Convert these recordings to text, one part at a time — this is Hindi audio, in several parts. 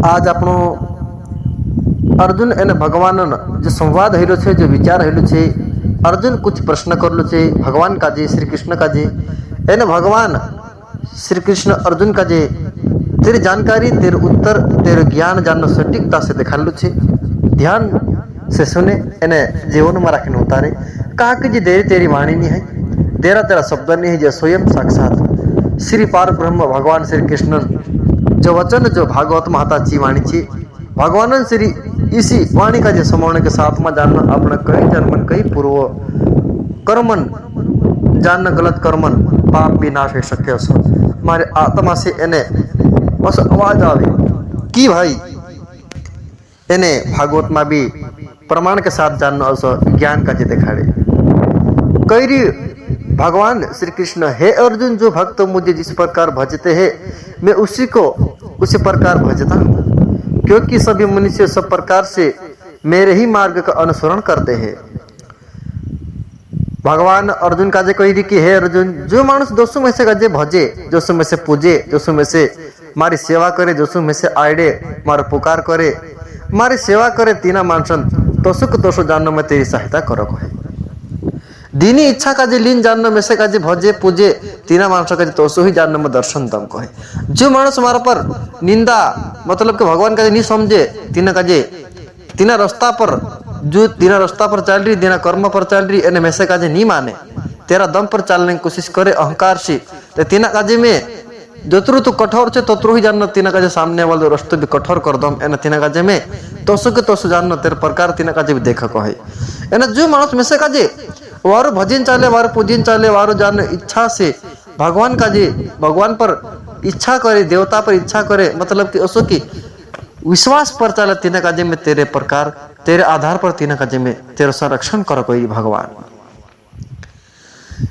आज આપણો अर्जुन एने भगवान जो संवाद हेलो छे, जो विचार हेलो छे, अर्जुन कुछ प्रश्न करलो छे भगवान का जे, श्री कृष्ण का जे। एने भगवान श्री कृष्ण अर्जुन का जे तेरी जानकारी, तेरे उत्तर, तेरे ज्ञान जानना सटीकता से दिखालो छे। ध्यान से सुने, एने जीवन में रखने उतारे। कहा कि जी देरी तेरी वाणी नहीं है, तेरा तेरा शब्द नहीं है, जो स्वयं साक्षात श्री पार ब्रह्म भगवान श्री कृष्ण जो वचन, जो भागवत महता ची वाणी छी भगवान श्री इसी वाणी का जो समाने के साथ में जानना अपना कई जन्मन, कई पूर्व कर्मन जानना, गलत कर्मन पाप विनाश हो सके। हमारे आत्मा से एने बस आवाज आवे कि भाई एने भागवत में भी प्रमाण के साथ जानना असो ज्ञान का जे दिखाड़े। कई भगवान श्री कृष्ण, हे अर्जुन, जो भक्त मुझे जिस प्रकार भजते हैं मैं उसी को उसी प्रकार भजता हूँ, क्योंकि सभी मनुष्य सब प्रकार से मेरे ही मार्ग का अनुसरण करते हैं। भगवान अर्जुन का जे कही कि हे अर्जुन, जो मानुष दोस्तों में से गजे भजे, जोसु में से पूजे, जोसु में से मारी सेवा करे, जोसु में से आड़े मारो पुकार करे, मारी सेवा करे तीना मानसन तोसुक तोसु जानने में तेरी सहायता करो है। दीनी इच्छा का जे लीन जानने में से का जे भजे पूजे तीना मानस का जे तोसु ही जानने में दर्शन दम को है। जो मानुष हमारा पर निंदा मतलब कि भगवान का जे नहीं समझे, तीना का जे तीना रास्ता पर जो तीना रास्ता पर चल रही, तीना कर्म पर चल रही, एने में से का जे नहीं माने, तेरा दम पर चलने की कोशिश करे अहंकार से, तो तीना का जे में जोत्रु तो कठोर छे तोत्रु ही जानना, तीना का जे सामने वाले रास्ते भी कठोर कर दम, एने तीना का जे में तोसु के तोसु जानना तेरे प्रकार तीना का जे भी देखा को है। एने जो मानुष में से का जे वारो भजन चाले, वारो पूजन चाले, वारो जान इच्छा से भगवान का जे भगवान पर इच्छा करे, देवता पर इच्छा करे, मतलब कि उसो की विश्वास पर चले, तीना का जे में तेरे प्रकार तेरे आधार पर तीना का जे में तेरा संरक्षण करो कोई भगवान।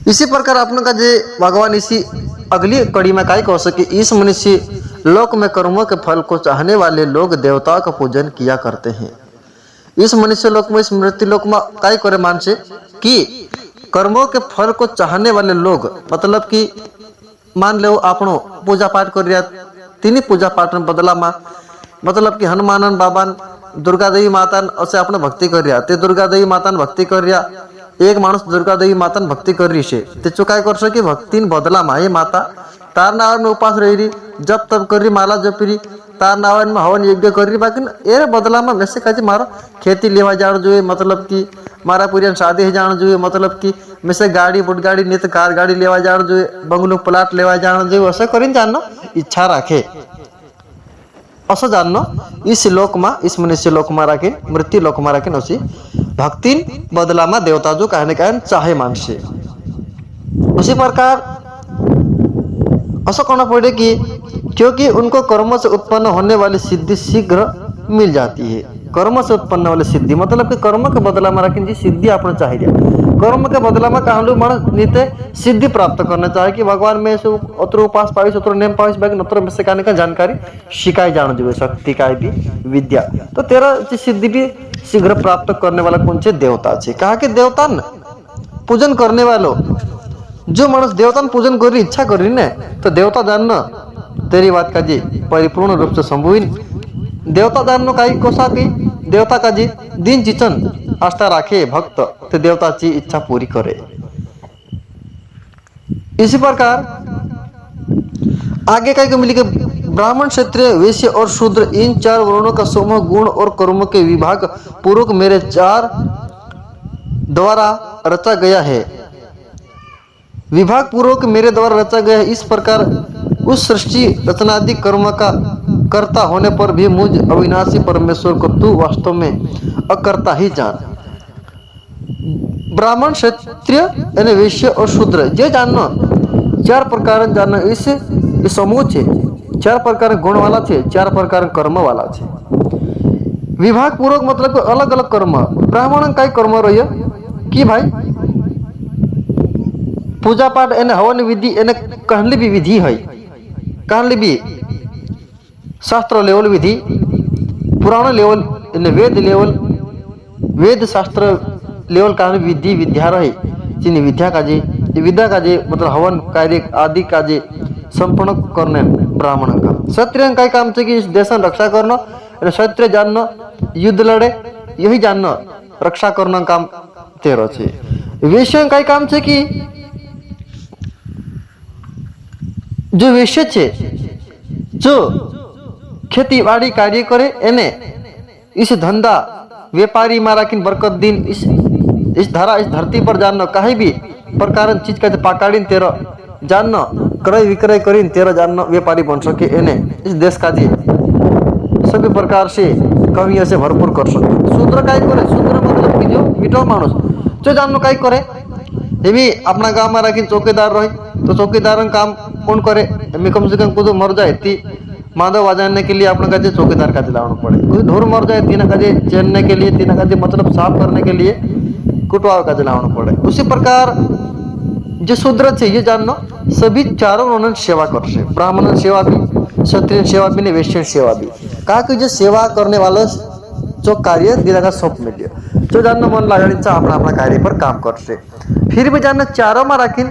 इसी प्रकार अपने का जे भगवान इसी अगली कड़ी में काय कह सके, इस मनुष्य लोक में कर्मों के फल को चाहने वाले लोग देवताओं का पूजन किया करते हैं। इस मनुष्य लोक में, इस मृत्यु लोक में काय करे मानसे कि कर्मों के फल को चाहने वाले लोग, मतलब कि मान लो आपनो पूजा पाठ कर रिया, तीनी पूजा पाठ में बदला में मतलब कि हनुमानन बाबान दुर्गा देवी मातान असे आपने भक्ति कर रिया, ते दुर्गा देवी मातान भक्ति कर रिया, एक मानुष दुर्गा देवी मातान भक्ति कर रही है, ते चो काय कर सके भक्तिन बदला में ये माता तार नावन में उपास रही रही, जब तब कर रही, माला जप रही, तार नावन में हवन यज्ञ कर रही, बाकी ए बदला में वैसे कहे मारो खेती लेवा जान जो, मतलब कि मारा पूरी शादी है जान जो, मतलब कि में से गाड़ी बुट गाड़ी नहीं तो कार गाड़ी लेवा जान जो, बंगलो प्लाट लेवा जान जो, ऐसा करीन जानना इच्छा रखे, ऐसा जानना इस लोक में, इस मनुष्य लोक में रखे, मृत्यु लोक में रखे नौसी भक्ति बदला में देवता जो कहने कहन चाहे मानसे। उसी प्रकार ऐसा करना पड़े कि क्योंकि उनको कर्मों से उत्पन्न होने वाली सिद्धि शीघ्र मिल जाती है। कर्म से उत्पन्न वाली सिद्धि मतलब कि कर्म के बदला में रखें जी सिद्धि आपने चाहिए, कर्म के बदला में कहा लोग मन नीते सिद्धि प्राप्त करना चाहे कि भगवान में से उतर उपास पाइस, उतर नेम पाइस, बाकी नत्र में से कहने का जानकारी शिकाई जान जो शक्ति का भी विद्या, तो तेरा सिद्धि भी शीघ्र प्राप्त करने वाला कौन से देवता है। कहा कि देवता न पूजन करने वालों, जो मानुष देवता पूजन कर रही इच्छा कर रही ने, तो देवता जानना तेरी बात का जी परिपूर्ण रूप से संभुइन, देवता जानना कहीं कोसा की देवता का जी दिन चिचन आस्था राखे भक्त, तो देवता की इच्छा पूरी करे। इसी प्रकार आगे कहीं को मिली के ब्राह्मण, क्षत्रिय, वैश्य और शूद्र इन चार वर्णों का समूह गुण और कर्मों के विभाग पूर्वक मेरे चार द्वारा रचा गया है, विभाग पूर्वक मेरे द्वारा रचा गया है। इस प्रकार उस सृष्टि रचनादि कर्म का कर्ता होने पर भी मुझ अविनाशी परमेश्वर को तू वास्तव में अकर्ता ही जान। ब्राह्मण, क्षत्रिय यानी वैश्य और शूद्र ये जानना चार प्रकार जानना, इस समूह छे चार प्रकार गुण वाला छे, चार प्रकार कर्म वाला छे। विभाग पूर्वक मतलब अलग अलग कर्म, ब्राह्मण कई कर्म रही कि भाई पूजा पाठ एने हवन विधि एने कहली भी विधि है, कहली भी शास्त्र लेवल विधि, पुराण लेवल वेद लेवल, वेद शास्त्र लेवल कहानी विधि विद्या रही, चीनी विद्या का जे मतलब हवन कार्य आदि का जे संपूर्ण करने ब्राह्मण काम। क्षत्रिय काय काम है कि इस देश रक्षा करना, क्षत्रिय जानना युद्ध लड़े यही जानना रक्षा करना काम तेरो छे। वैश्य काय काम है कि जो वैश्य छे जो खेतीवाड़ी कार्य करे एने इस धंधा व्यापारी में राखी बरकत दिन इस धरती पर जानना कहीं भी प्रकार चीज का पाकाड़ी तेरा जानना क्रय विक्रय करीन तेरा जानना व्यापारी बन सके एने इस देश का जी सभी प्रकार से कमियों से भरपूर कर सके। शूद्र काय करे, शूद्र मतलब कि जो विधवा मानुस जो जानना काय करे, ये भी अपना गांव में राखी चौकीदार रहे तो चौकीदार काम कौन करे, कम से कम कुछ मर जाए ती माधव बजाने के लिए अपने का चौकीदार का लाना पड़े, कोई ढोर मर जाए तीन का चेनने के लिए, तीन का मतलब साफ करने के लिए कुटवा का लाना पड़े। उसी प्रकार जो शूद्र है ये जानना सभी चारों उन्होंने सेवा कर से, ब्राह्मण सेवा भी, क्षत्रिय सेवा भी, वैश्य सेवा भी। कहा कि जो सेवा करने वाला जो कार्य दिला का सौंप मिले जो जानना मन लगाड़ीचा अपना अपना कार्य पर काम कर से। फिर भी जानना चारों में राखीन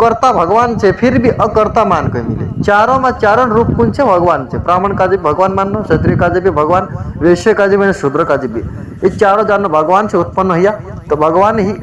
कर्ता भगवान से, फिर भी अकर्ता मान को मिले। चारों में चारण रूप कौन से भगवान से, ब्राह्मण का जी भगवान मानना, क्षत्रिय का जी भी भगवान, वैश्य का जी मैंने शूद्र का जी भी, ये चारों जानना भगवान से उत्पन्न हुआ तो भगवान ही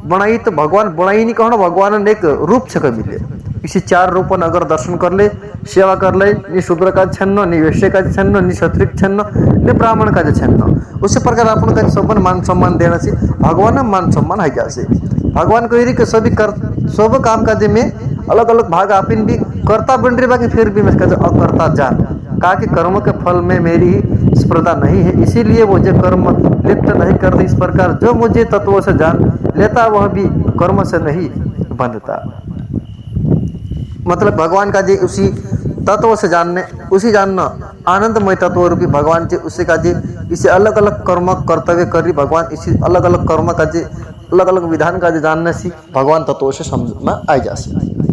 बनाई, तो भगवान बनाई नहीं कहना, भगवान ने एक रूप से कभी मिले। इसी चार रूपन अगर दर्शन कर ले, सेवा कर ले, नि शूद्र का छन्न, नि वैश्य का छन्न, नि क्षत्रिय छन्न, नि ब्राह्मण का छन्न, उसी प्रकार अपन का सब मान सम्मान देना से भगवान मान सम्मान है जैसे भगवान को यही सभी कर सब काम काज में अलग अलग भाग आपिन भी करता बन रही, बाकी फिर भी मैं कहता अकर्ता जान। कहा कि कर्म के फल में मेरी स्पर्धा नहीं है, इसीलिए वो जो कर्म लिप्त नहीं करती। इस प्रकार जो मुझे तत्वों से जान लेता वह भी कर्म से नहीं बंधता। मतलब भगवान का जी उसी तत्व से जानने, उसी जानना आनंदमय तत्व रूपी भगवान जी उसी का जी इसे अलग अलग कर्म कर्तव्य करी भगवान इसी अलग अलग कर्म का जी अलग अलग विधान का जी जानने से भगवान तत्व से समझ में आ जा सके।